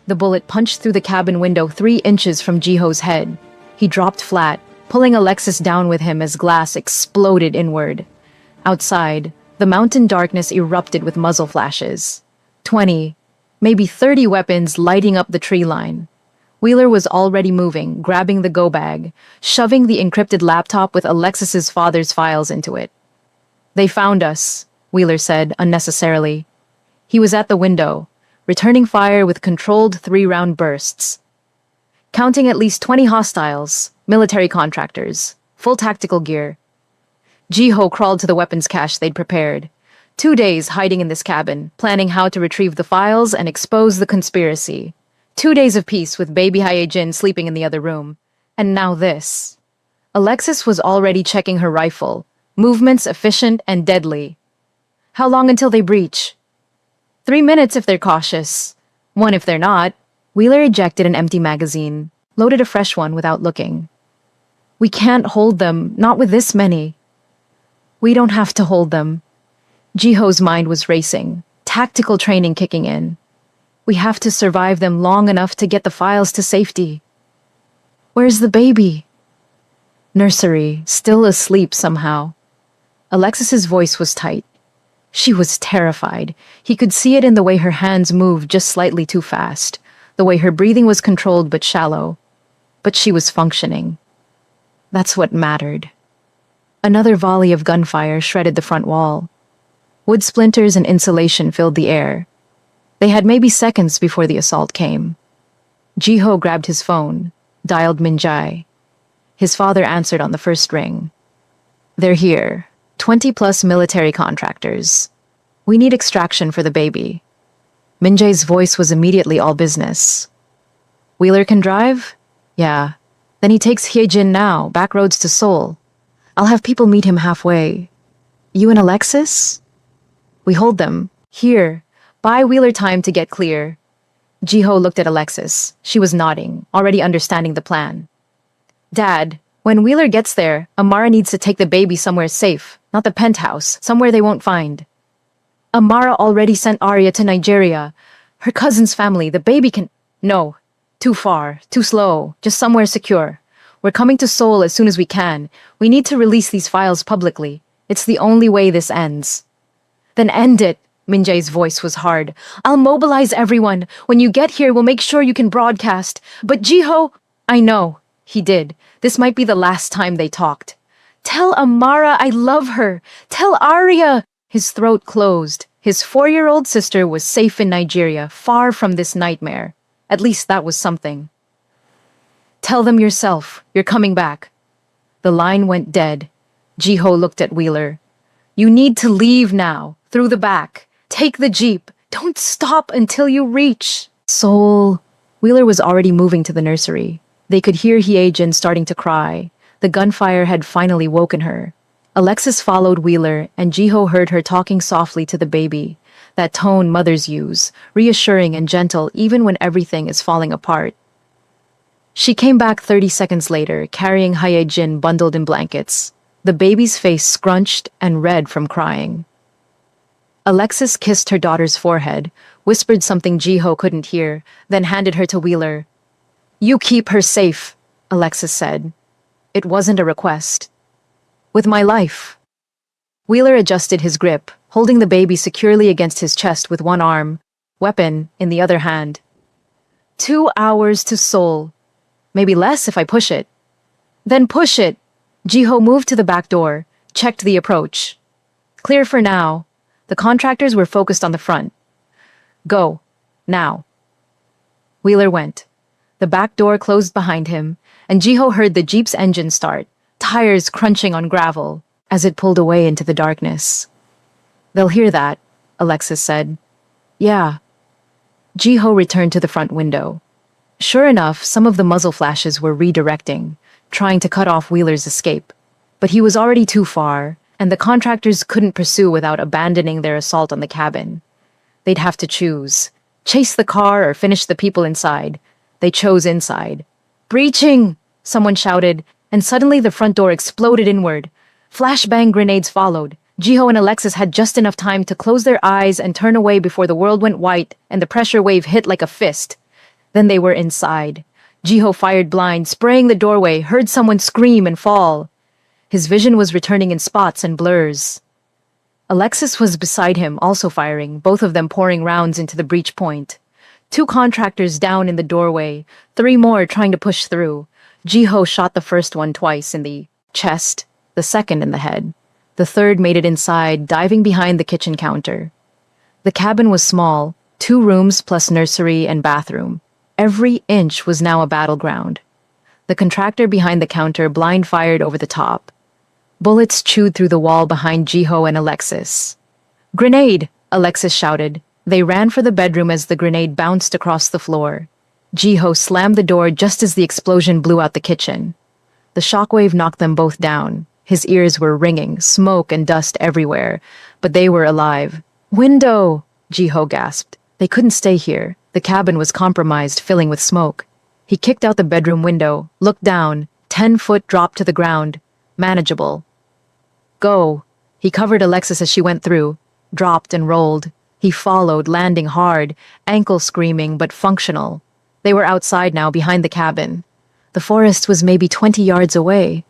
The bullet punched through the cabin window 3 inches from Jiho's head. He dropped flat, pulling Alexis down with him as glass exploded inward. Outside, the mountain darkness erupted with muzzle flashes. 20, maybe 30 weapons lighting up the tree line. Wheeler was already moving, grabbing the go bag, shoving the encrypted laptop with Alexis's father's files into it. "They found us," Wheeler said unnecessarily. He was at the window, returning fire with controlled 3-round bursts. Counting at least 20 hostiles, military contractors, full tactical gear. Jiho crawled to the weapons cache they'd prepared. 2 days hiding in this cabin, planning how to retrieve the files and expose the conspiracy. 2 days of peace with baby Hyejin sleeping in the other room. And now this. Alexis was already checking her rifle, movements efficient and deadly. How long until they breach? 3 minutes if they're cautious. 1 if they're not. Wheeler ejected an empty magazine, loaded a fresh one without looking. "We can't hold them, not with this many." "We don't have to hold them." Jiho's mind was racing, tactical training kicking in. "We have to survive them long enough to get the files to safety." "Where's the baby?" "Nursery, still asleep somehow." Alexis's voice was tight. She was terrified. He could see it in the way her hands moved just slightly too fast, the way her breathing was controlled but shallow. But she was functioning. That's what mattered. Another volley of gunfire shredded the front wall. Wood splinters and insulation filled the air. They had maybe seconds before the assault came. Jiho grabbed his phone, dialed Minjai. His father answered on the first ring. "They're here. 20-plus military contractors. We need extraction for the baby." Minjai's voice was immediately all business. "Wheeler can drive?" "Yeah. Then he takes Hyejin now, back roads to Seoul. I'll have people meet him halfway. You and Alexis? We hold them. Here. Buy Wheeler time to get clear." Jiho looked at Alexis. She was nodding, already understanding the plan. "Dad, when Wheeler gets there, Amara needs to take the baby somewhere safe, not the penthouse, somewhere they won't find." "Amara already sent Arya to Nigeria. Her cousin's family, the baby can—" "No. Too far, too slow, just somewhere secure. We're coming to Seoul as soon as we can. We need to release these files publicly. It's the only way this ends." "Then end it." Minjai's voice was hard. "I'll mobilize everyone. When you get here, we'll make sure you can broadcast. But Jiho—" "I know." He did. This might be the last time they talked. "Tell Amara I love her. Tell Arya." His throat closed. His 4-year-old sister was safe in Nigeria, far from this nightmare. At least that was something. "Tell them yourself. You're coming back." The line went dead. Jiho looked at Wheeler. "You need to leave now, through the back. Take the jeep. Don't stop until you reach Seoul." Wheeler was already moving to the nursery. They could hear Hyejin starting to cry. The gunfire had finally woken her. Alexis followed Wheeler, and Jiho heard her talking softly to the baby, that tone mothers use, reassuring and gentle even when everything is falling apart. She came back 30 seconds later, carrying Hyejin bundled in blankets, the baby's face scrunched and red from crying. Alexis kissed her daughter's forehead, whispered something Jiho couldn't hear, then handed her to Wheeler. "You keep her safe," Alexis said. It wasn't a request. "With my life." Wheeler adjusted his grip, holding the baby securely against his chest with one arm, weapon in the other hand. 2 hours to Seoul. Maybe less if I push it. "Then push it." Jiho moved to the back door, checked the approach. "Clear for now." The contractors were focused on the front. "Go. Now." Wheeler went. The back door closed behind him, and Jiho heard the jeep's engine start, tires crunching on gravel, as it pulled away into the darkness. "They'll hear that," Alexis said. "Yeah." Jiho returned to the front window. Sure enough, some of the muzzle flashes were redirecting, trying to cut off Wheeler's escape. But he was already too far, and the contractors couldn't pursue without abandoning their assault on the cabin. They'd have to choose. Chase the car or finish the people inside. They chose inside. "Breaching!" someone shouted, and suddenly the front door exploded inward. Flashbang grenades followed. Jiho and Alexis had just enough time to close their eyes and turn away before the world went white and the pressure wave hit like a fist. Then they were inside. Jiho fired blind, spraying the doorway, heard someone scream and fall. His vision was returning in spots and blurs. Alexis was beside him, also firing, both of them pouring rounds into the breach point. 2 contractors down in the doorway, 3 more trying to push through. Jiho shot the first one twice in the chest, the second in the head. The third made it inside, diving behind the kitchen counter. The cabin was small, 2 rooms plus nursery and bathroom. Every inch was now a battleground. The contractor behind the counter blind fired over the top. Bullets chewed through the wall behind Jiho and Alexis. "Grenade!" Alexis shouted. They ran for the bedroom as the grenade bounced across the floor. Jiho slammed the door just as the explosion blew out the kitchen. The shockwave knocked them both down. His ears were ringing, smoke and dust everywhere, but they were alive. "Window!" Jiho gasped. They couldn't stay here. The cabin was compromised, filling with smoke. He kicked out the bedroom window, looked down, 10-foot drop to the ground. Manageable. "Go." He covered Alexis as she went through, dropped and rolled. He followed, landing hard, ankle screaming but functional. They were outside now, behind the cabin. The forest was maybe 20 yards away.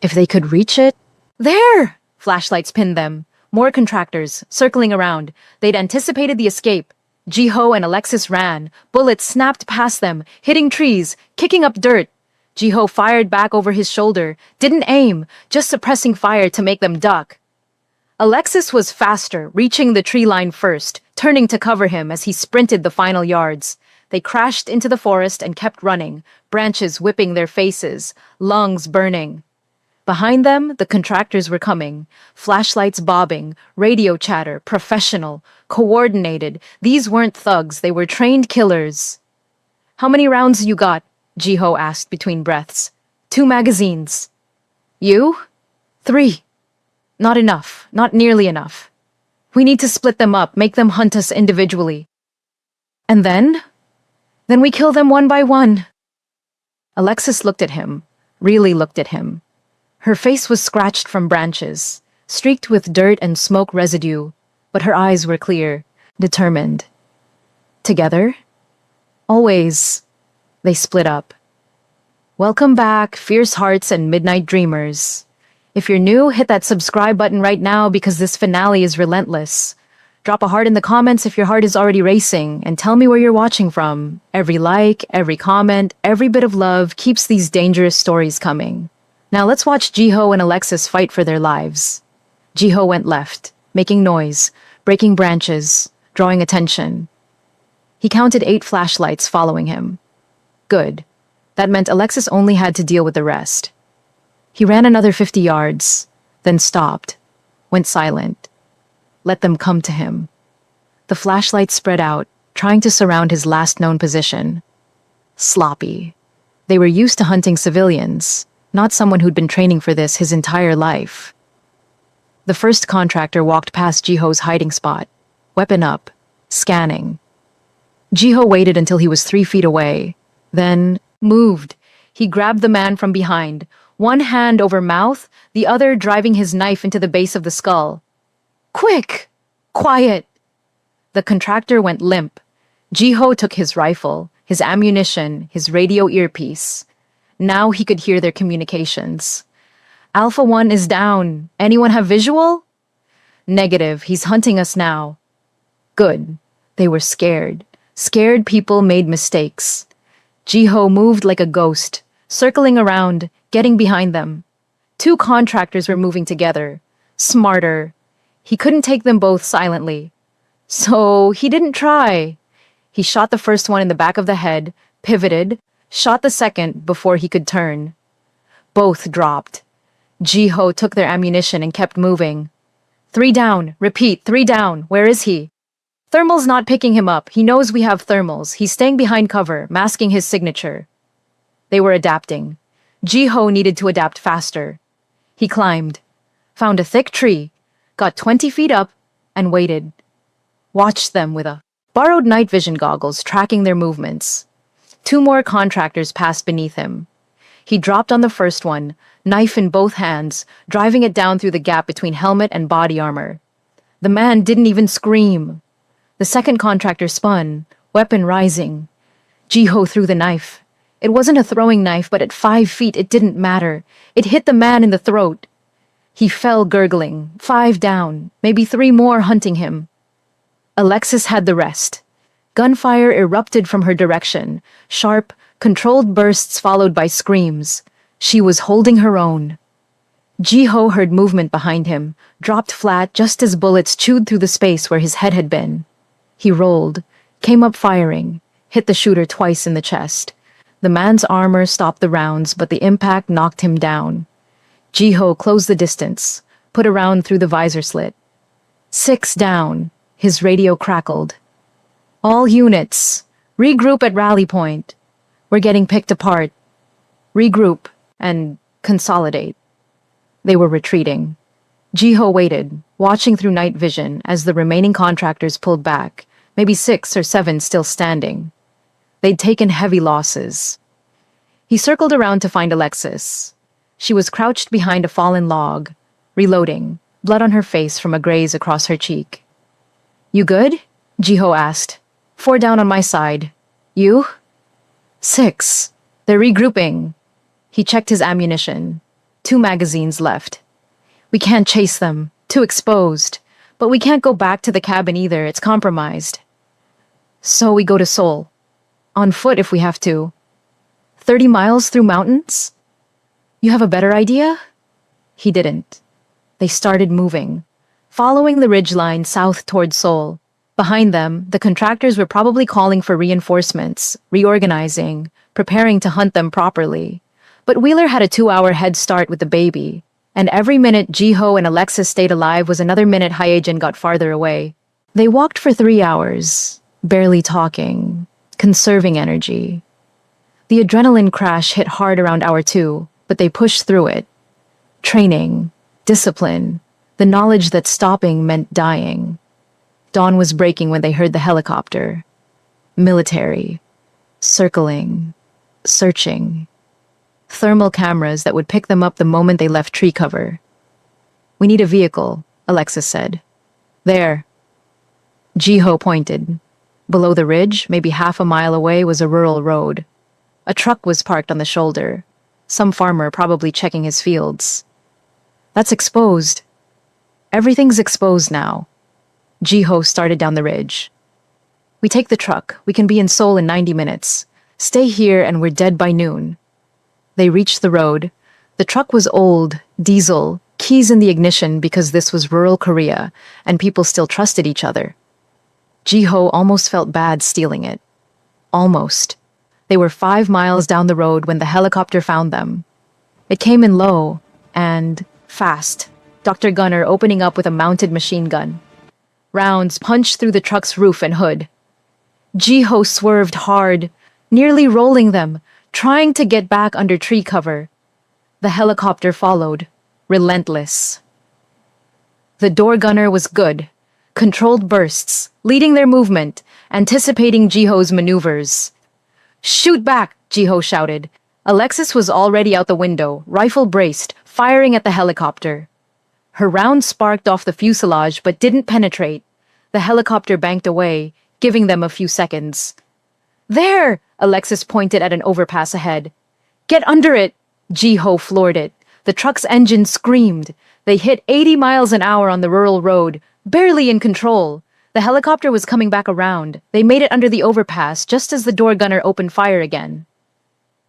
If they could reach it? There! Flashlights pinned them. More contractors, circling around. They'd anticipated the escape. Jiho and Alexis ran. Bullets snapped past them, hitting trees, kicking up dirt. Jiho fired back over his shoulder, didn't aim, just suppressing fire to make them duck. Alexis was faster, reaching the tree line first, turning to cover him as he sprinted the final yards. They crashed into the forest and kept running, branches whipping their faces, lungs burning. Behind them, the contractors were coming, flashlights bobbing, radio chatter, professional, coordinated. These weren't thugs, they were trained killers. "How many rounds you got?" Jiho asked between breaths. 2 magazines. "You?" 3. "Not enough, not nearly enough. We need to split them up, make them hunt us individually." "And then?" "Then we kill them one by one." Alexis looked at him, really looked at him. Her face was scratched from branches, streaked with dirt and smoke residue, but her eyes were clear, determined. "Together?" "Always." They split up. Welcome back, fierce hearts and midnight dreamers. If you're new, hit that subscribe button right now because this finale is relentless. Drop a heart in the comments if your heart is already racing, and tell me where you're watching from. Every like, every comment, every bit of love keeps these dangerous stories coming. Now let's watch Jiho and Alexis fight for their lives. Jiho went left, making noise, breaking branches, drawing attention. He counted 8 flashlights following him. Good. That meant Alexis only had to deal with the rest. He ran another 50 yards, then stopped, went silent. Let them come to him. The flashlights spread out, trying to surround his last known position. Sloppy. They were used to hunting civilians, not someone who'd been training for this his entire life. The first contractor walked past Jiho's hiding spot, weapon up, scanning. Jiho waited until he was 3 feet away, then moved. He grabbed the man from behind, one hand over mouth, the other driving his knife into the base of the skull. "Quick! Quiet!" The contractor went limp. Jiho took his rifle, his ammunition, his radio earpiece. Now he could hear their communications. "Alpha 1 is down. Anyone have visual?" "Negative. He's hunting us now." Good. They were scared. Scared people made mistakes. Jiho moved like a ghost, circling around, getting behind them. 2 contractors were moving together. Smarter. He couldn't take them both silently. So he didn't try. He shot the first one in the back of the head, pivoted, shot the second before he could turn. Both dropped. Jiho took their ammunition and kept moving. 3 down. Repeat, 3 down. Where is he? Thermal's not picking him up. He knows we have thermals. He's staying behind cover, masking his signature. They were adapting. Jiho needed to adapt faster. He climbed, found a thick tree, got 20 feet up, and waited. Watched them with a borrowed night vision goggles, tracking their movements. 2 more contractors passed beneath him. He dropped on the first one, knife in both hands, driving it down through the gap between helmet and body armor. The man didn't even scream. The second contractor spun, weapon rising. Jiho threw the knife. It wasn't a throwing knife, but at 5 feet it didn't matter. It hit the man in the throat. He fell gurgling, 5 down, maybe 3 more hunting him. Alexis had the rest. Gunfire erupted from her direction, sharp, controlled bursts followed by screams. She was holding her own. Jiho heard movement behind him, dropped flat just as bullets chewed through the space where his head had been. He rolled, came up firing, hit the shooter twice in the chest. The man's armor stopped the rounds, but the impact knocked him down. Jiho closed the distance, put a round through the visor slit. 6 down, his radio crackled. All units, regroup at rally point. We're getting picked apart. Regroup and consolidate. They were retreating. Jiho waited, watching through night vision as the remaining contractors pulled back, maybe 6 or 7 still standing. They'd taken heavy losses. He circled around to find Alexis. She was crouched behind a fallen log, reloading, blood on her face from a graze across her cheek. You good? Jiho asked. 4 down on my side. You? 6. They're regrouping. He checked his ammunition. 2 magazines left. We can't chase them. Too exposed. But we can't go back to the cabin either. It's compromised. So we go to Seoul. On foot if we have to. 30 miles through mountains? You have a better idea? He didn't. They started moving, following the ridgeline south toward Seoul. Behind them, the contractors were probably calling for reinforcements, reorganizing, preparing to hunt them properly. But Wheeler had a 2-hour head start with the baby, and every minute Jiho and Alexis stayed alive was another minute Hyejin got farther away. They walked for 3 hours, barely talking, conserving energy. The adrenaline crash hit hard around hour 2, but they pushed through it. Training, discipline, the knowledge that stopping meant dying. Dawn was breaking when they heard the helicopter. Military. Circling. Searching. Thermal cameras that would pick them up the moment they left tree cover. We need a vehicle, Alexis said. There. Jiho pointed. Below the ridge, maybe half a mile away, was a rural road. A truck was parked on the shoulder. Some farmer probably checking his fields. That's exposed. Everything's exposed now. Jiho started down the ridge. We take the truck. We can be in Seoul in 90 minutes. Stay here and we're dead by noon. They reached the road. The truck was old, diesel, keys in the ignition because this was rural Korea and people still trusted each other. Jiho almost felt bad stealing it. Almost. They were 5 miles down the road when the helicopter found them. It came in low and fast, Dr. Gunner opening up with a mounted machine gun. Rounds punched through the truck's roof and hood. Jiho swerved hard, nearly rolling them, trying to get back under tree cover. The helicopter followed, relentless. The door gunner was good, controlled bursts, leading their movement, anticipating Jiho's maneuvers. Shoot back, Jiho shouted. Alexis was already out the window, rifle braced, firing at the helicopter. Her round sparked off the fuselage but didn't penetrate. The helicopter banked away, giving them a few seconds. There! Alexis pointed at an overpass ahead. Get under it! Jiho floored it. The truck's engine screamed. They hit 80 miles an hour on the rural road, barely in control. The helicopter was coming back around. They made it under the overpass just as the door gunner opened fire again.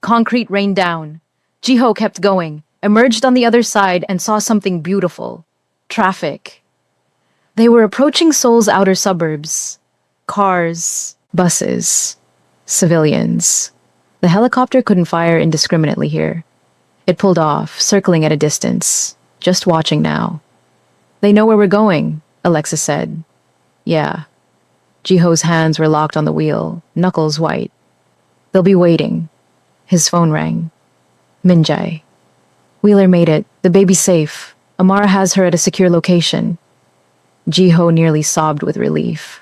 Concrete rained down. Jiho kept going, emerged on the other side and saw something beautiful. Traffic. They were approaching Seoul's outer suburbs. Cars, buses, civilians. The helicopter couldn't fire indiscriminately here. It pulled off, circling at a distance, just watching now. They know where we're going, Alexis said. Yeah. Jiho's hands were locked on the wheel, knuckles white. They'll be waiting. His phone rang. Minjae. Wheeler made it. The baby's safe. Amara has her at a secure location. Jiho nearly sobbed with relief.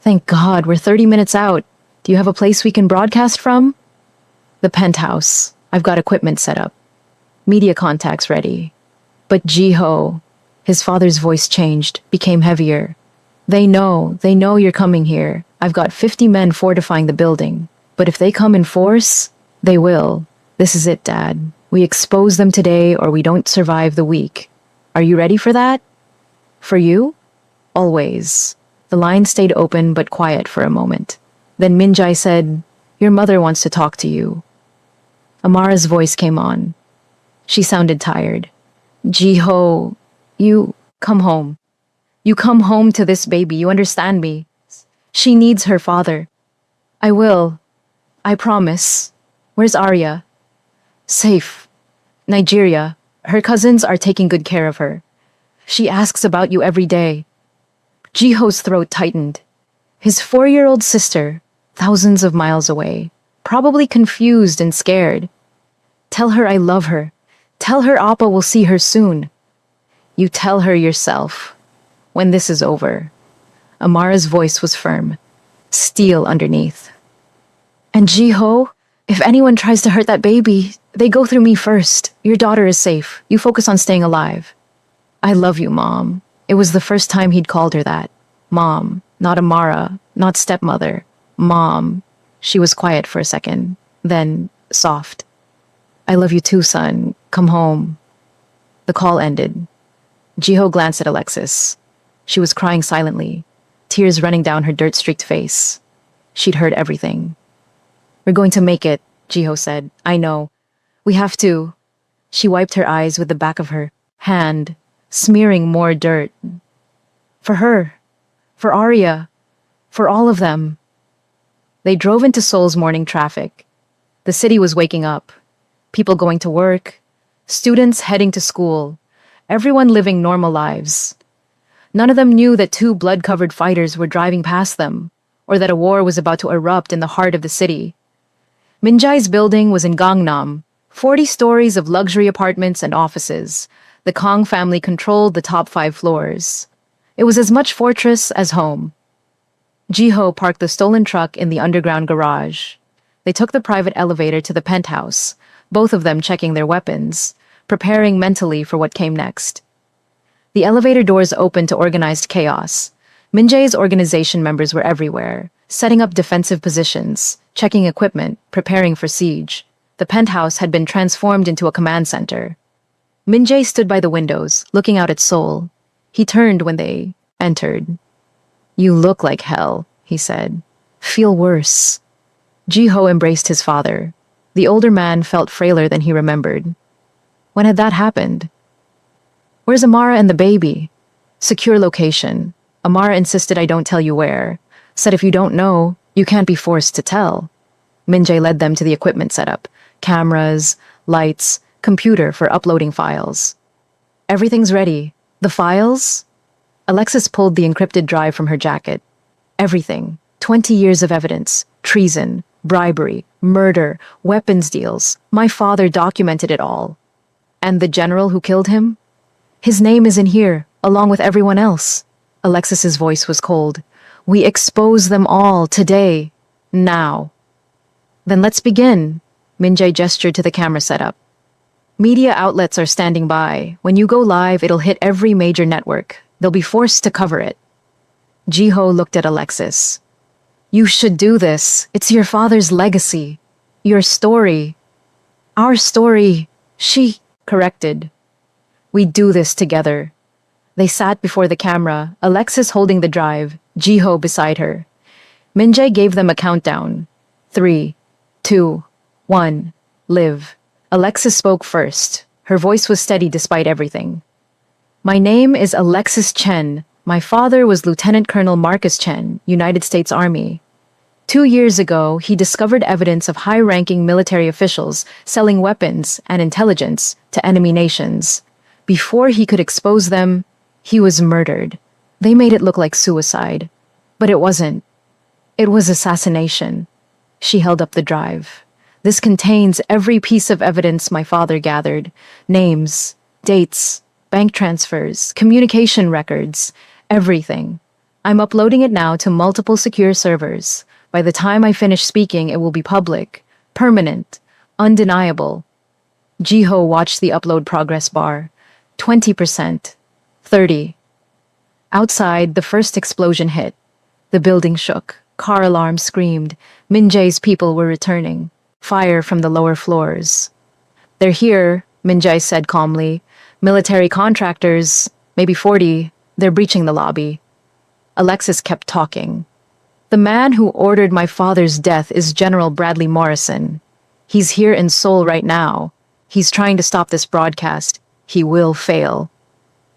Thank God, we're 30 minutes out. Do you have a place we can broadcast from? The penthouse. I've got equipment set up. Media contacts ready. But Jiho, his father's voice changed, became heavier. They know you're coming here. I've got 50 men fortifying the building. But if they come in force, they will. This is it, Dad. We expose them today or we don't survive the week. Are you ready for that? For you? Always. The line stayed open but quiet for a moment. Then Minjai said, "Your mother wants to talk to you." Amara's voice came on. She sounded tired. Jiho, you come home. You come home to this baby, you understand me? She needs her father. I will. I promise. Where's Arya? Safe. Nigeria. Her cousins are taking good care of her. She asks about you every day. Jiho's throat tightened. His 4-year-old sister, thousands of miles away, probably confused and scared. Tell her I love her. Tell her Appa will see her soon. You tell her yourself. When this is over. Amara's voice was firm. Steel underneath. And Jiho, if anyone tries to hurt that baby, they go through me first. Your daughter is safe. You focus on staying alive. I love you, Mom. It was the first time he'd called her that. Mom, not Amara, not stepmother. Mom. She was quiet for a second, then soft. I love you too, son. Come home. The call ended. Jiho glanced at Alexis. She was crying silently, tears running down her dirt-streaked face. She'd heard everything. We're going to make it, Jiho said. I know. We have to. She wiped her eyes with the back of her hand, smearing more dirt. For her. For Arya. For all of them. They drove into Seoul's morning traffic. The city was waking up. People going to work. Students heading to school. Everyone living normal lives. None of them knew that 2 blood-covered fighters were driving past them, or that a war was about to erupt in the heart of the city. Minjai's building was in Gangnam, 40 stories of luxury apartments and offices. The Kong family controlled the top 5 floors. It was as much fortress as home. Jiho parked the stolen truck in the underground garage. They took the private elevator to the penthouse, both of them checking their weapons, preparing mentally for what came next. The elevator doors opened to organized chaos. Minjai's organization members were everywhere, setting up defensive positions, checking equipment, preparing for siege. The penthouse had been transformed into a command center. Minjai stood by the windows, looking out at Seoul. He turned when they entered. You look like hell, he said. Feel worse. Jiho embraced his father. The older man felt frailer than he remembered. When had that happened? Where's Amara and the baby? Secure location. Amara insisted I don't tell you where. Said if you don't know, you can't be forced to tell. Minjai led them to the equipment setup. Cameras, lights, computer for uploading files. Everything's ready. The files? Alexis pulled the encrypted drive from her jacket. Everything. 20 years of evidence. Treason. Bribery. Murder. Weapons deals. My father documented it all. And the general who killed him? His name is in here, along with everyone else. Alexis's voice was cold. We expose them all today. Now. Then let's begin. Minjai gestured to the camera setup. Media outlets are standing by. When you go live, it'll hit every major network. They'll be forced to cover it. Jiho looked at Alexis. You should do this. It's your father's legacy. Your story. Our story. She corrected. We do this together. They sat before the camera, Alexis holding the drive, Jiho beside her. Minjai gave them a countdown. 3, 2, 1, live. Alexis spoke first. Her voice was steady despite everything. My name is Alexis Chen. My father was Lieutenant Colonel Marcus Chen, United States Army. 2 years ago, he discovered evidence of high-ranking military officials selling weapons and intelligence to enemy nations. Before he could expose them, he was murdered. They made it look like suicide. But it wasn't. It was assassination. She held up the drive. This contains every piece of evidence my father gathered. Names, dates, bank transfers, communication records, everything. I'm uploading it now to multiple secure servers. By the time I finish speaking, it will be public, permanent, undeniable. Jiho watched the upload progress bar. 20%. 30. Outside, the first explosion hit. The building shook. Car alarm screamed. Min-jae's people were returning. Fire from the lower floors. They're here, Min-jae said calmly. Military contractors, maybe 40. They're breaching the lobby. Alexis kept talking. The man who ordered my father's death is General Bradley Morrison. He's here in Seoul right now. He's trying to stop this broadcast. He will fail.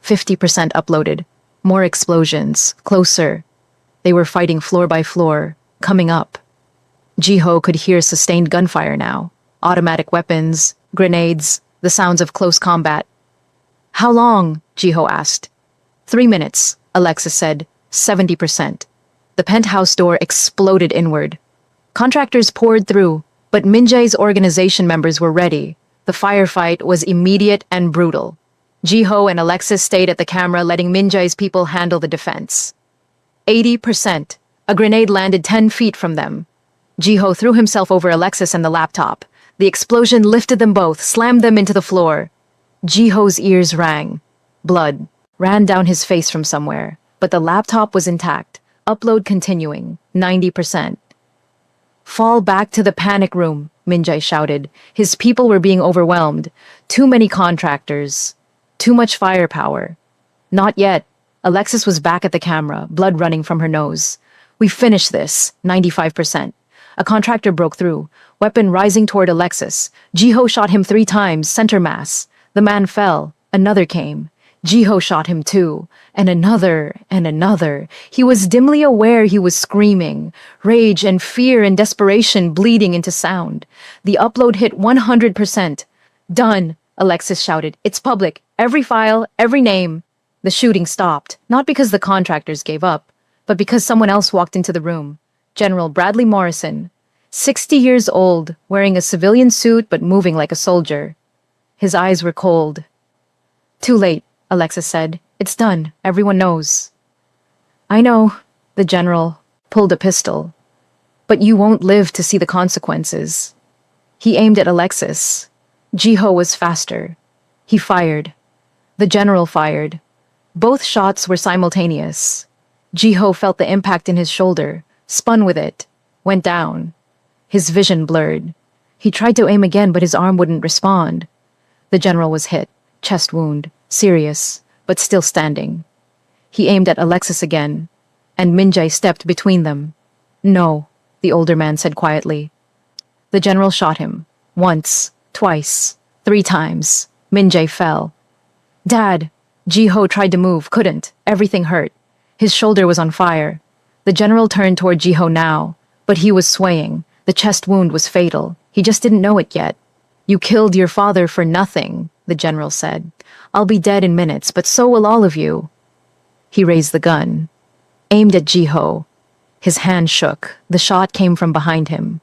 50% uploaded. More explosions. Closer. They were fighting floor by floor. Coming up. Jiho could hear sustained gunfire now. Automatic weapons, grenades, the sounds of close combat. How long? Jiho asked. 3 minutes, Alexis said. 70%. The penthouse door exploded inward. Contractors poured through, but Min-jae's organization members were ready. The firefight was immediate and brutal. Jiho and Alexis stayed at the camera, letting Min-jae's people handle the defense. 80%. A grenade landed 10 feet from them. Jiho threw himself over Alexis and the laptop. The explosion lifted them both, slammed them into the floor. Jiho's ears rang. Blood ran down his face from somewhere, but the laptop was intact. Upload continuing. 90%. Fall back to the panic room, Min-jae shouted. His people were being overwhelmed. Too many contractors. Too much firepower. Not yet. Alexis was back at the camera, blood running from her nose. We finished this. 95%. A contractor broke through, weapon rising toward Alexis. Jiho shot him 3 times, center mass. The man fell. Another came. Jiho shot him too, and another, and another. He was dimly aware he was screaming, rage and fear and desperation bleeding into sound. The upload hit 100%. Done, Alexis shouted. It's public. Every file, every name. The shooting stopped, not because the contractors gave up, but because someone else walked into the room. General Bradley Morrison, 60 years old, wearing a civilian suit but moving like a soldier. His eyes were cold. Too late, Alexis said. It's done. Everyone knows. I know, the general pulled a pistol. But you won't live to see the consequences. He aimed at Alexis. Jiho was faster. He fired. The general fired. Both shots were simultaneous. Jiho felt the impact in his shoulder, spun with it, went down. His vision blurred. He tried to aim again, but his arm wouldn't respond. The general was hit, chest wound, serious, but still standing. He aimed at Alexis again, and Min-jae stepped between them. No, the older man said quietly. The general shot him. Once, twice, 3 times. Min-jae fell. Dad! Jiho tried to move, couldn't. Everything hurt. His shoulder was on fire. The general turned toward Jiho now, but he was swaying. The chest wound was fatal. He just didn't know it yet. You killed your father for nothing, the general said. I'll be dead in minutes, but so will all of you. He raised the gun, aimed at Jiho. His hand shook. The shot came from behind him.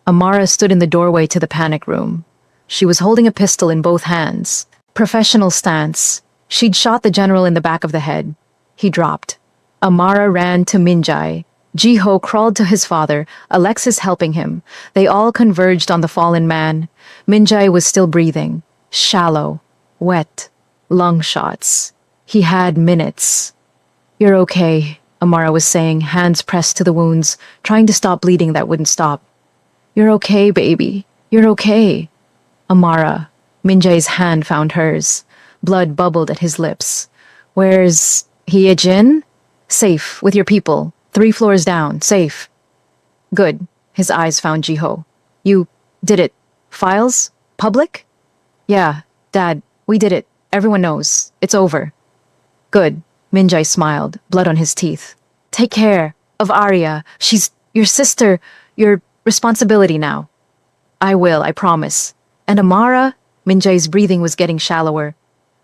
Amara stood in the doorway to the panic room. She was holding a pistol in both hands. Professional stance. She'd shot the general in the back of the head. He dropped. Amara ran to Min-jae. Jiho crawled to his father, Alexis helping him. They all converged on the fallen man. Min-jae was still breathing. Shallow. Wet. Lung shots. He had minutes. You're okay, Amara was saying, hands pressed to the wounds, trying to stop bleeding that wouldn't stop. You're okay, baby. You're okay. Amara. Min-jae's hand found hers. Blood bubbled at his lips. Where's Hyejin? Safe, with your people. 3 floors down, safe. Good. His eyes found Jiho. You did it. Files? Public? Yeah, Dad, we did it. Everyone knows. It's over. Good. Min-jae smiled, blood on his teeth. Take care of Arya. She's your sister, your responsibility now. I will, I promise. And Amara? Min-jae's breathing was getting shallower.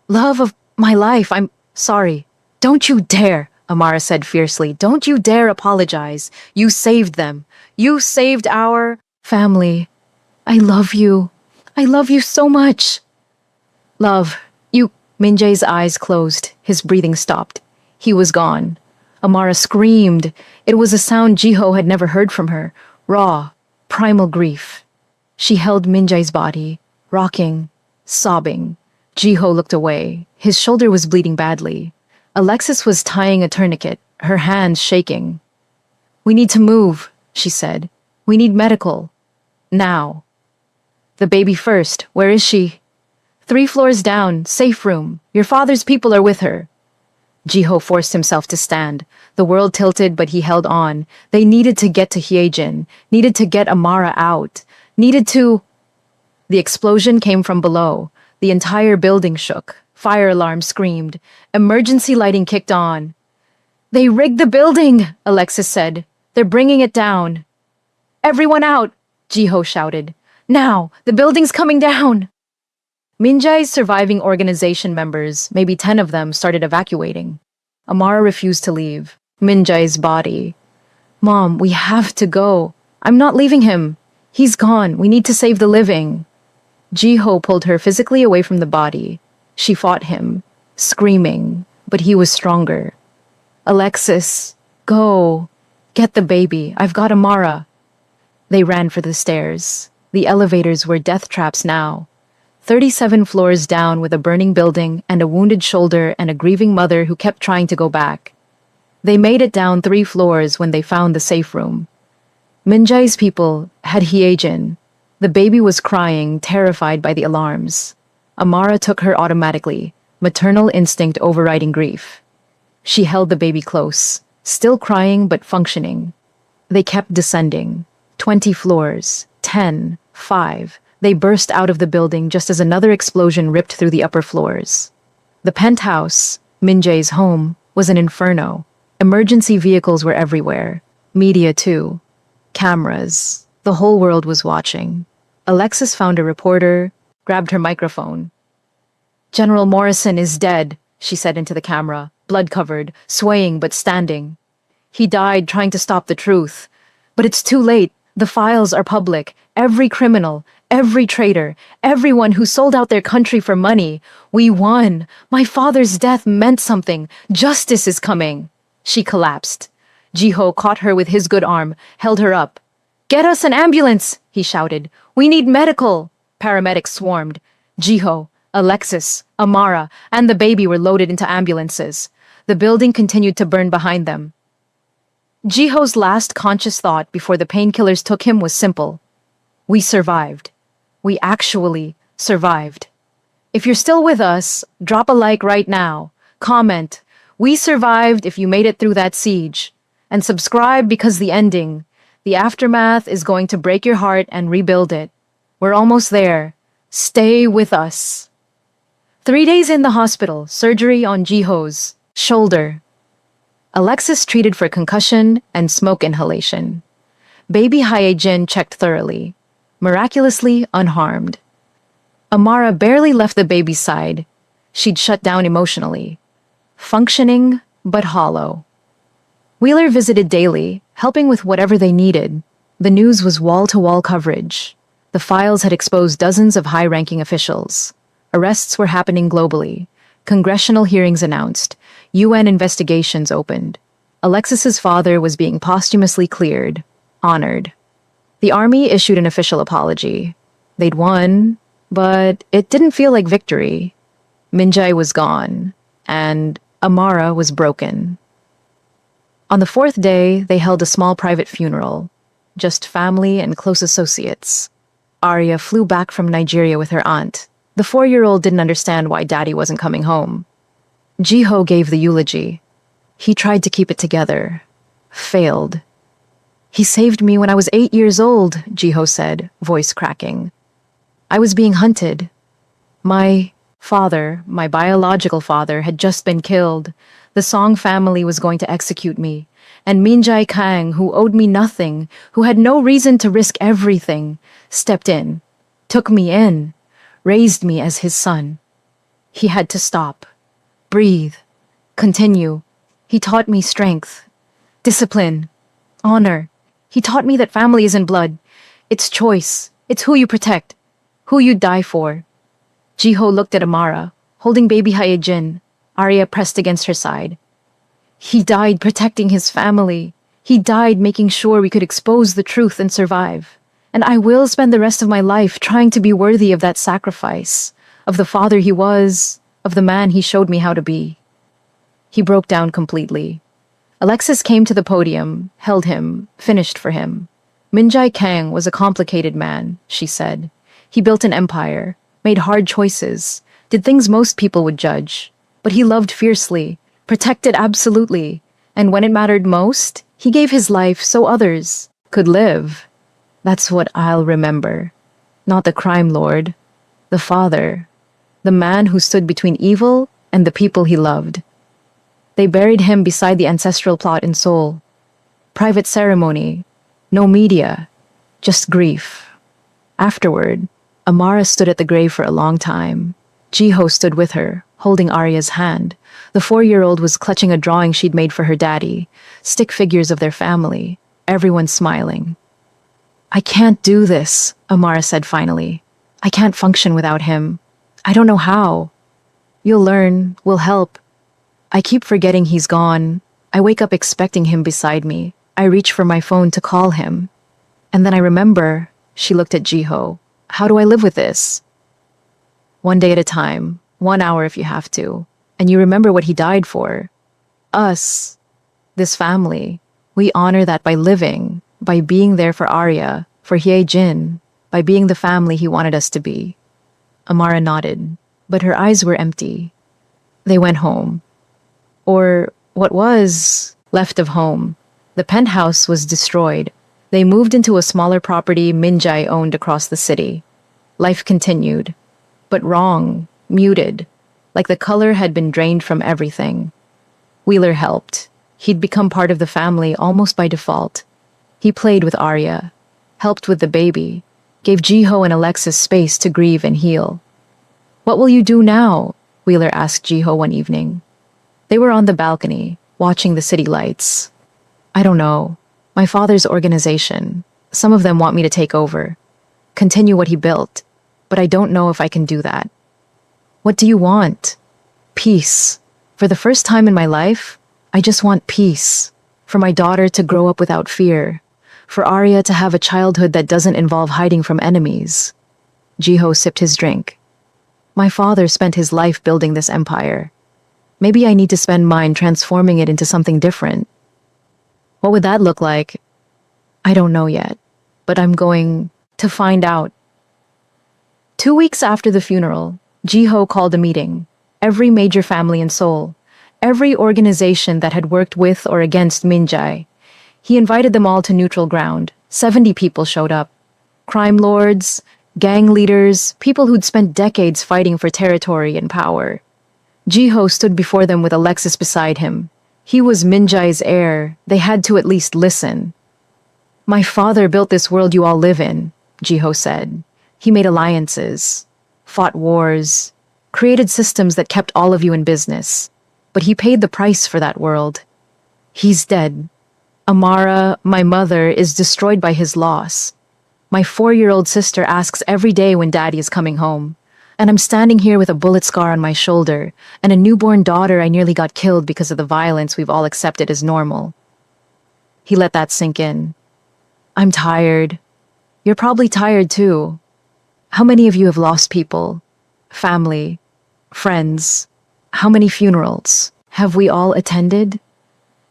Love of my life, I'm sorry. Don't you dare, Amara said fiercely. Don't you dare apologize. You saved them. You saved our family. I love you. I love you so much. Love, you... Min-jae's eyes closed. His breathing stopped. He was gone. Amara screamed. It was a sound Jiho had never heard from her. Raw, primal grief. She held Min-jae's body, rocking, sobbing. Jiho looked away. His shoulder was bleeding badly. Alexis was tying a tourniquet, her hands shaking. We need to move, she said. We need medical. Now. The baby first. Where is she? 3 floors down, safe room. Your father's people are with her. Jiho forced himself to stand. The world tilted, but he held on. They needed to get to Hyejin, needed to get Amara out, needed to... The explosion came from below. The entire building shook. Fire alarms screamed. Emergency lighting kicked on. They rigged the building, Alexis said. They're bringing it down. Everyone out, Jiho shouted. Now, the building's coming down. Minjai's surviving organization members, maybe 10 of them, started evacuating. Amara refused to leave. Minjai's body. Mom, we have to go. I'm not leaving him. He's gone. We need to save the living. Jiho pulled her physically away from the body. She fought him, screaming, but he was stronger. Alexis, go. Get the baby. I've got Amara. They ran for the stairs. The elevators were death traps now. 37 floors down with a burning building and a wounded shoulder and a grieving mother who kept trying to go back. They made it down 3 floors when they found the safe room. Minjai's people had Hyejin. The baby was crying, terrified by the alarms. Amara took her automatically, maternal instinct overriding grief. She held the baby close, still crying but functioning. They kept descending. 20 floors, 10, 5. They burst out of the building just as another explosion ripped through the upper floors. The penthouse, Minjai's home, was an inferno. Emergency vehicles were everywhere. Media too. Cameras. The whole world was watching. Alexis found a reporter, grabbed her microphone. General Morrison is dead, she said into the camera, blood-covered, swaying but standing. He died trying to stop the truth. But it's too late. The files are public. Every criminal, every traitor, everyone who sold out their country for money. We won. My father's death meant something. Justice is coming. She collapsed. Jiho caught her with his good arm, held her up. Get us an ambulance, he shouted. We need medical. Paramedics swarmed. Jiho, Alexis, Amara, and the baby were loaded into ambulances. The building continued to burn behind them. Jiho's last conscious thought before the painkillers took him was simple. We survived. We actually survived. If you're still with us, drop a like right now. Comment, we survived if you made it through that siege. And subscribe because the ending, the aftermath is going to break your heart and rebuild it. We're almost there. Stay with us. 3 days in the hospital, surgery on Jiho's shoulder. Alexis treated for concussion and smoke inhalation. Baby Hyejin checked thoroughly, miraculously unharmed. Amara barely left the baby's side. She'd shut down emotionally. Functioning, but hollow. Wheeler visited daily, helping with whatever they needed. The news was wall-to-wall coverage. The files had exposed dozens of high-ranking officials. Arrests were happening globally. Congressional hearings announced. UN investigations opened. Alexis's father was being posthumously cleared, honored. The army issued an official apology. They'd won, but it didn't feel like victory. Minjai was gone, and Amara was broken. On the 4th day, they held a small private funeral. Just family and close associates. Arya flew back from Nigeria with her aunt. The 4-year-old didn't understand why Daddy wasn't coming home. Jiho gave the eulogy. He tried to keep it together. Failed. He saved me when I was 8 years old, Jiho said, voice cracking. I was being hunted. My father, my biological father, had just been killed. The Song family was going to execute me. And Minjai Kang, who owed me nothing, who had no reason to risk everything, stepped in, took me in, raised me as his son. He had to stop. Breathe. Continue. He taught me strength. Discipline. Honor. He taught me that family isn't blood. It's choice. It's who you protect. Who you die for. Jiho looked at Amara, holding baby Hyejin. Arya pressed against her side. He died protecting his family. He died making sure we could expose the truth and survive. And I will spend the rest of my life trying to be worthy of that sacrifice, of the father he was, of the man he showed me how to be. He broke down completely. Alexis came to the podium, held him, finished for him. Minjai Kang was a complicated man, she said. He built an empire, made hard choices, did things most people would judge. But he loved fiercely, protected absolutely, and when it mattered most, he gave his life so others could live. That's what I'll remember. Not the crime lord, the father, the man who stood between evil and the people he loved. They buried him beside the ancestral plot in Seoul. Private ceremony, no media, just grief. Afterward, Amara stood at the grave for a long time. Jiho stood with her, holding Arya's hand. The 4-year-old was clutching a drawing she'd made for her daddy, stick figures of their family, everyone smiling. I can't do this, Amara said finally. I can't function without him. I don't know how. You'll learn, we'll help. I keep forgetting he's gone. I wake up expecting him beside me. I reach for my phone to call him. And then I remember, she looked at Jiho. How do I live with this? One day at a time, 1 hour if you have to. And you remember what he died for. Us, this family. We honor that by living, by being there for Arya, for Hye-jin, by being the family he wanted us to be. Amara nodded, but her eyes were empty. They went home. Or what was left of home. The penthouse was destroyed. They moved into a smaller property Minjai owned across the city. Life continued, but wrong, muted, like the color had been drained from everything. Wheeler helped. He'd become part of the family almost by default. He played with Arya, helped with the baby, gave Jiho and Alexis space to grieve and heal. What will you do now? Wheeler asked Jiho one evening. They were on the balcony, watching the city lights. I don't know. My father's organization. Some of them want me to take over. Continue what he built. But I don't know if I can do that. What do you want? Peace. For the first time in my life, I just want peace. For my daughter to grow up without fear. For Arya to have a childhood that doesn't involve hiding from enemies. Jiho sipped his drink. My father spent his life building this empire. Maybe I need to spend mine transforming it into something different. What would that look like? I don't know yet, but I'm going to find out. 2 weeks after the funeral, Jiho called a meeting. Every major family in Seoul, every organization that had worked with or against Minjai. He invited them all to neutral ground. 70 people showed up. Crime lords, gang leaders, people who'd spent decades fighting for territory and power. Jiho stood before them with Alexis beside him. He was Minjai's heir. They had to at least listen. My father built this world you all live in, Jiho said. He made alliances, fought wars, created systems that kept all of you in business. But he paid the price for that world. He's dead. Amara, my mother, is destroyed by his loss. My 4-year-old sister asks every day when Daddy is coming home. And I'm standing here with a bullet scar on my shoulder, and a newborn daughter I nearly got killed because of the violence we've all accepted as normal. He let that sink in. I'm tired. You're probably tired too. How many of you have lost people? Family? Friends? How many funerals? Have we all attended?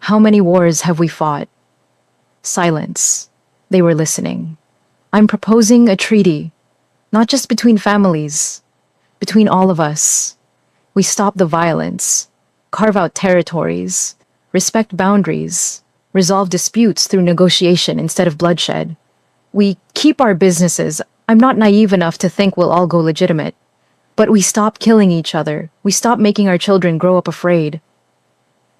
How many wars have we fought? Silence. They were listening. I'm proposing a treaty, not just between families, between all of us. We stop the violence, carve out territories, respect boundaries, resolve disputes through negotiation instead of bloodshed. We keep our businesses. I'm not naive enough to think we'll all go legitimate. But we stop killing each other. We stop making our children grow up afraid.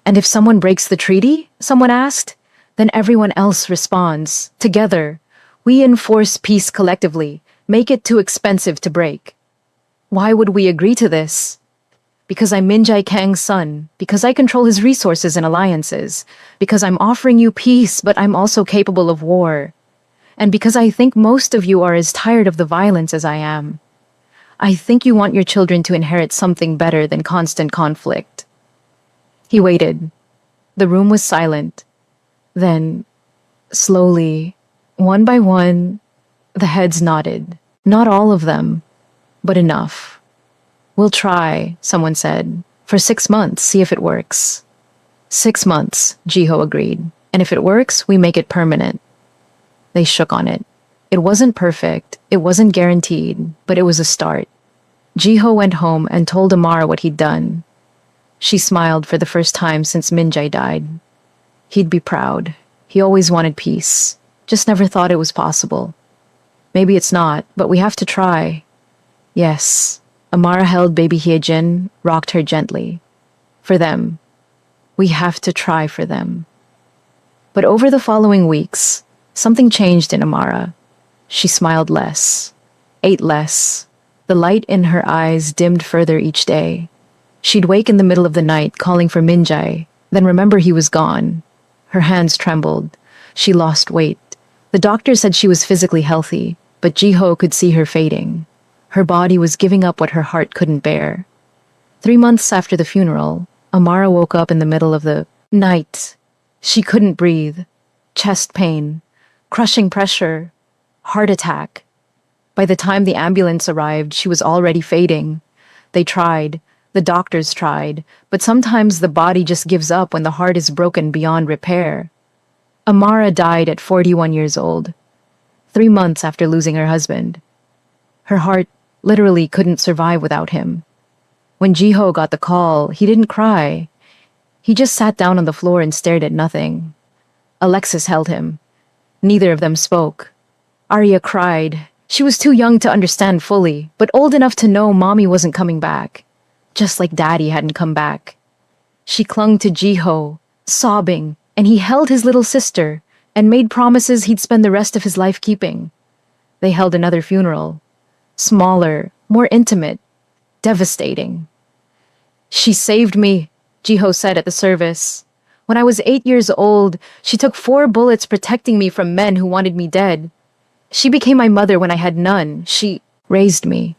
And if someone breaks the treaty, someone asked, then everyone else responds. Together, we enforce peace collectively, make it too expensive to break. Why would we agree to this? Because I'm Minjai Kang's son, because I control his resources and alliances, because I'm offering you peace, but I'm also capable of war, and because I think most of you are as tired of the violence as I am. I think you want your children to inherit something better than constant conflict. He waited. The room was silent. Then, slowly, one by one, the heads nodded. Not all of them, but enough. We'll try, someone said. For 6 months, see if it works. 6 months, Jiho agreed. And if it works, we make it permanent. They shook on it. It wasn't perfect, it wasn't guaranteed, but it was a start. Jiho went home and told Amara what he'd done. She smiled for the first time since Minjai died. He'd be proud. He always wanted peace. Just never thought it was possible. Maybe it's not, but we have to try. Yes. Amara held baby Hyejin, rocked her gently. For them. We have to try for them. But over the following weeks, something changed in Amara. She smiled less, ate less. The light in her eyes dimmed further each day. She'd wake in the middle of the night calling for Minjai, then remember he was gone. Her hands trembled. She lost weight. The doctor said she was physically healthy, but Jiho could see her fading. Her body was giving up what her heart couldn't bear. 3 months after the funeral, Amara woke up in the middle of the night. She couldn't breathe. Chest pain, crushing pressure, heart attack. By the time the ambulance arrived, she was already fading. They tried. The doctors tried. But sometimes the body just gives up when the heart is broken beyond repair. Amara died at 41 years old, 3 months after losing her husband. Her heart literally couldn't survive without him. When Jiho got the call, he didn't cry. He just sat down on the floor and stared at nothing. Alexis held him. Neither of them spoke. Arya cried. She was too young to understand fully, but old enough to know Mommy wasn't coming back. Just like Daddy hadn't come back. She clung to Jiho, sobbing, and he held his little sister and made promises he'd spend the rest of his life keeping. They held another funeral. Smaller, more intimate, devastating. She saved me, Jiho said at the service. When I was 8 years old, she took 4 bullets protecting me from men who wanted me dead. She became my mother when I had none. She raised me,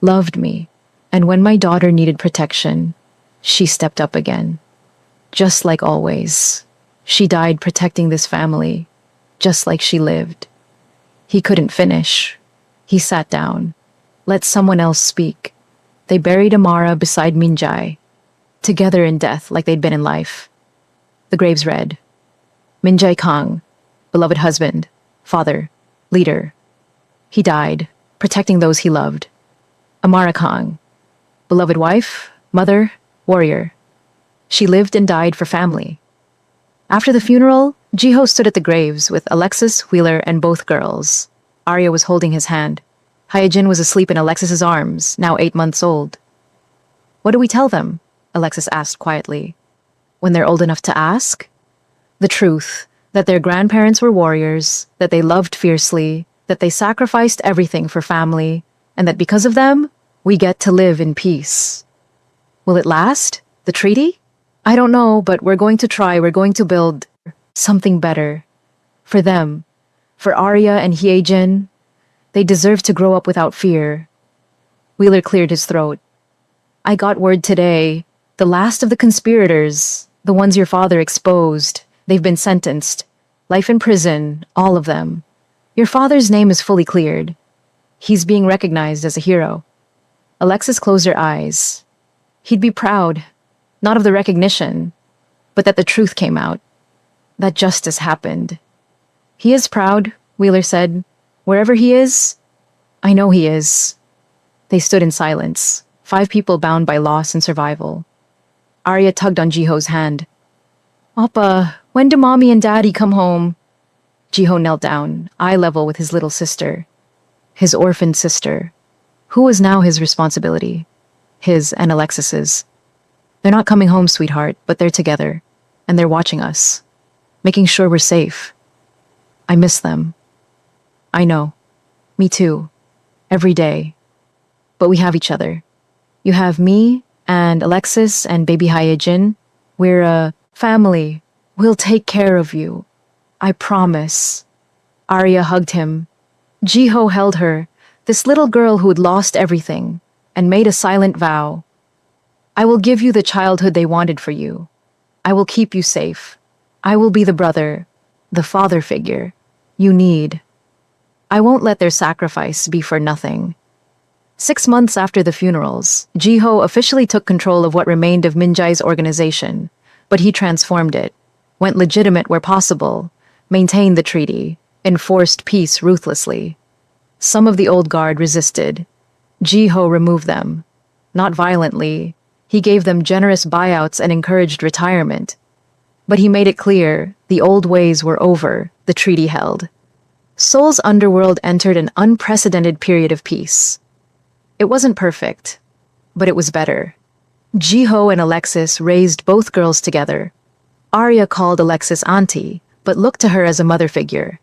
loved me, and when my daughter needed protection, she stepped up again. Just like always. She died protecting this family, just like she lived. He couldn't finish. He sat down. Let someone else speak. They buried Amara beside Minjai, together in death like they'd been in life. The graves read, Minjai Kang, beloved husband, father, leader. He died, protecting those he loved. Amara Kang, beloved wife, mother, warrior. She lived and died for family. After the funeral, Jiho stood at the graves with Alexis, Wheeler, and both girls. Arya was holding his hand. Hyejin was asleep in Alexis's arms, now 8 months old. What do we tell them? Alexis asked quietly. When they're old enough to ask? The truth, that their grandparents were warriors, that they loved fiercely, that they sacrificed everything for family, and that because of them, we get to live in peace. Will it last? The treaty? I don't know, but we're going to try. We're going to build something better. For them. For Arya and Hyejin. They deserve to grow up without fear. Wheeler cleared his throat. I got word today. The last of the conspirators, the ones your father exposed, they've been sentenced. Life in prison, all of them. Your father's name is fully cleared. He's being recognized as a hero. Alexis closed her eyes. He'd be proud, not of the recognition, but that the truth came out. That justice happened. He is proud, Wheeler said. Wherever he is, I know he is. They stood in silence, 5 people bound by loss and survival. Arya tugged on Jiho's hand. Appa, when do Mommy and Daddy come home? Jiho knelt down, eye level with his little sister. His orphaned sister, who was now his responsibility. His and Alexis's. They're not coming home, sweetheart, but they're together. And they're watching us. Making sure we're safe. I miss them. I know. Me too. Every day. But we have each other. You have me and Alexis and baby Hyejin. We're a family. We'll take care of you. I promise. Arya hugged him. Jiho held her, this little girl who had lost everything, and made a silent vow. I will give you the childhood they wanted for you. I will keep you safe. I will be the brother, the father figure you need. I won't let their sacrifice be for nothing. 6 months after the funerals, Jiho officially took control of what remained of Minjai's organization, But he transformed it, went legitimate where possible, maintained the treaty, enforced peace ruthlessly. Some of the old guard resisted. Jiho removed them. Not violently. He gave them generous buyouts and encouraged retirement. But he made it clear the old ways were over, the treaty held. Seoul's underworld entered an unprecedented period of peace. It wasn't perfect, but it was better. Jiho and Alexis raised both girls together. Arya called Alexis auntie, but looked to her as a mother figure.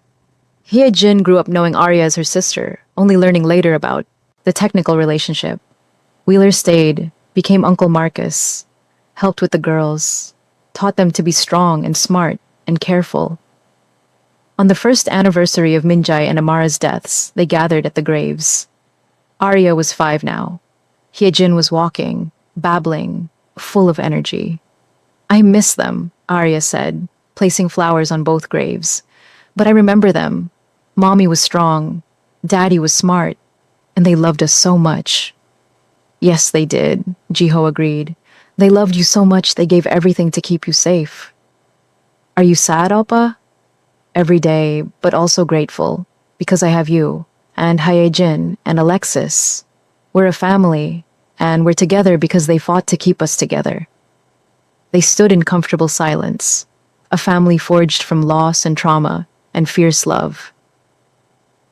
Hye-jin grew up knowing Arya as her sister, only learning later about the technical relationship. Wheeler stayed, became Uncle Marcus, helped with the girls, taught them to be strong and smart and careful. On the first anniversary of Minjae and Amara's deaths, they gathered at the graves. Arya was 5 now. Hye-jin was walking, babbling, full of energy. I miss them, Arya said, placing flowers on both graves. But I remember them. Mommy was strong, Daddy was smart, and they loved us so much. Yes, they did, Jiho agreed. They loved you so much they gave everything to keep you safe. Are you sad, Oppa? Every day, but also grateful, because I have you, and Hye-jin, and Alexis. We're a family, and we're together because they fought to keep us together. They stood in comfortable silence, a family forged from loss and trauma and fierce love.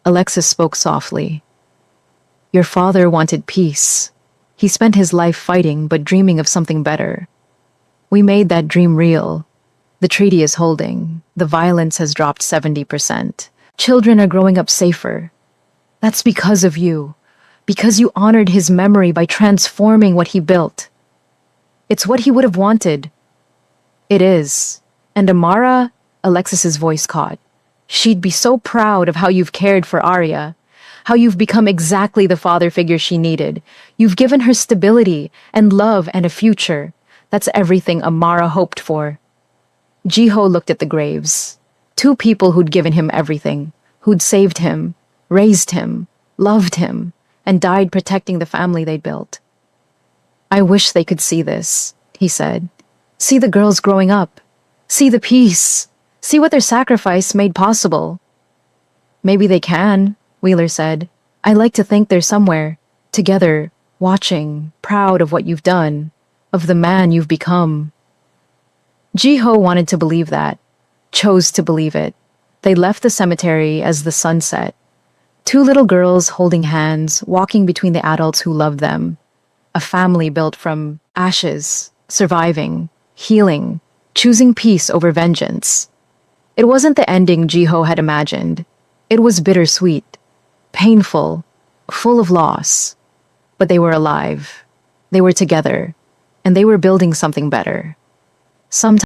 Alexis spoke softly. Your father wanted peace. He spent his life fighting but dreaming of something better. We made that dream real. The treaty is holding. The violence has dropped 70%. Children are growing up safer. That's because of you. Because you honored his memory by transforming what he built. It's what he would have wanted. It is. And Amara, Alexis's voice caught. She'd be so proud of how you've cared for Arya, how you've become exactly the father figure she needed. You've given her stability and love and a future. That's everything Amara hoped for. Jiho looked at the graves. 2 people who'd given him everything, who'd saved him, raised him, loved him, and died protecting the family they'd built. I wish they could see this, he said. See the girls growing up. See the peace. See what their sacrifice made possible. Maybe they can, Wheeler said. I like to think they're somewhere, together, watching, proud of what you've done, of the man you've become. Jiho wanted to believe that, chose to believe it. They left the cemetery as the sun set. 2 little girls holding hands, walking between the adults who loved them. A family built from ashes, surviving, healing, choosing peace over vengeance. It wasn't the ending Jiho had imagined. It was bittersweet, painful, full of loss. But they were alive. They were together. And they were building something better. Sometimes